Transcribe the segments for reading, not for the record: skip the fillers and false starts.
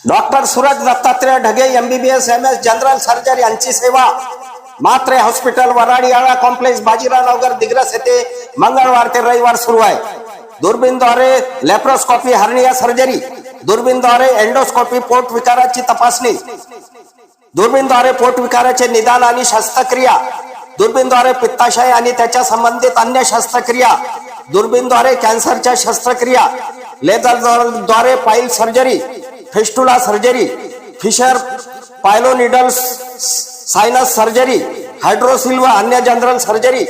Doctor Suraj Dattatray Dhage MBBS MS general surgery यांची सेवा मात्रे hospital वराडीयाळा complex Bajirao नगर दिग्रस येथे मंगळवार ते रविवार सुरू आहे। दुर्बीनद्वारे लेप्रोस्कोपी हर्निया सर्जरी, दुर्बीनद्वारे एंडोस्कोपी पोट विकाराची तपासणी, दुर्बीनद्वारे पोट विकाराचे निदान आणि शस्त्रक्रिया, दुर्बीनद्वारे पित्ताशय आणि त्याच्या संबंधित अन्य शस्त्रक्रिया, दुर्बीनद्वारे कॅन्सरच्या शस्त्रक्रिया, लेझरद्वारे pile surgery, fistula surgery, fissure pilonidal sinus surgery, hydrocele व अन्य जनरल सर्जरी,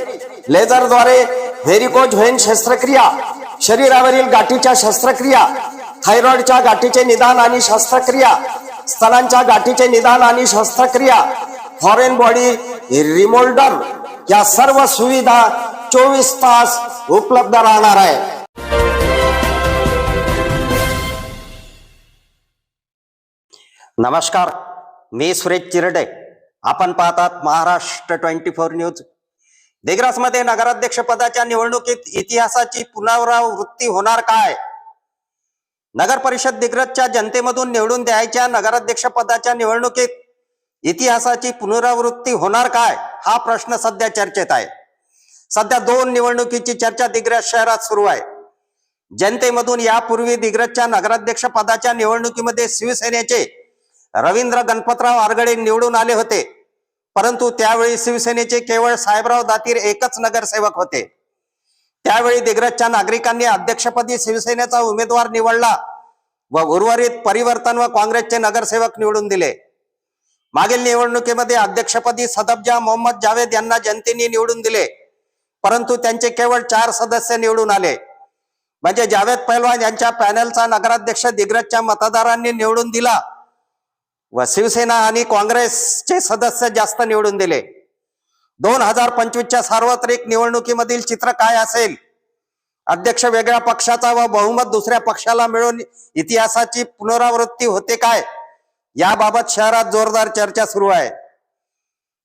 लेझरद्वारे व्हेरिकोज व्हेन शस्त्रक्रिया, शरीरावरील गाठीच्या शस्त्रक्रिया, थायरॉइडच्या गाठीचे निदान आणि शस्त्रक्रिया, स्तनांच्या गाठीचे निदान आणि शस्त्रक्रिया, फॉरेन बॉडी रिमोल्डर या सर्व सुविधा 24 तास उपलब्ध राहणार आहे। नमस्कार, मी सुरेश चिरडे। आपण पाहतात महाराष्ट्र 24 न्यूज। दिग्रस मध्ये नगराध्यक्ष पदाच्या निवडणुकीत इतिहासाची पुनरावृत्ती होणार काय? नगर परिषद दिग्रसच्या जनतेमधून निवडून द्यायच्या नगराध्यक्ष पदाच्या निवडणुकीत इतिहासाची पुनरावृत्ती होणार काय हा प्रश्न सध्या चर्चेत आहे। सध्या दोन निवडणुकीची चर्चा दिग्रस शहरात सुरू आहे। जनतेमधून यापूर्वी दिग्रसच्या नगराध्यक्ष पदाच्या निवडणुकीमध्ये शिवसेनेचे रवींद्र गणपतराव आरगडे निवडून आले होते, परंतु त्यावेळी शिवसेनेचे केवळ साहेबराव दातीर एकच नगरसेवक होते। त्यावेळी दिग्रसच्या नागरिकांनी अध्यक्षपदी शिवसेनेचा उमेदवार निवडला व उर्वरित परिवर्तन व काँग्रेसचे नगरसेवक निवडून दिले। मागील निवडणुकीमध्ये अध्यक्षपदी सदबजा मोहम्मद जावेद यांना जनतेने निवडून दिले, परंतु त्यांचे केवळ 4 सदस्य निवडून आले। म्हणजे जावेद पहलवान यांच्या पॅनलचा नगराध्यक्ष दिग्रसच्या मतदारांनी निवडून दिला व शिवसेना आणि काँग्रेसचे सदस्य जास्त निवडून दिले। 2025च्या सार्वत्रिक निवडणुकीमधील चित्र काय असेल? अध्यक्ष वेगळ्या पक्षाचा व बहुमत दुसऱ्या पक्षाला मिळून इतिहासाची पुनरावृत्ती होते काय, याबाबत शहरात जोरदार चर्चा सुरू आहे।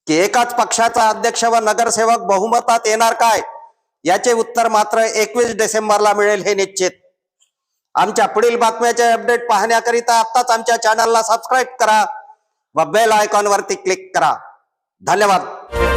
की एकाच पक्षाचा अध्यक्ष व नगरसेवक बहुमतात येणार काय, याचे उत्तर मात्र 21 डिसेंबरला मिळेल हे निश्चित। आमच्या पुढील बातम्याचे अपडेट पाहण्याकरिता आताच आमच्या चॅनलला सबस्क्राईब करा व बेल आयकॉन वरती क्लिक करा। धन्यवाद।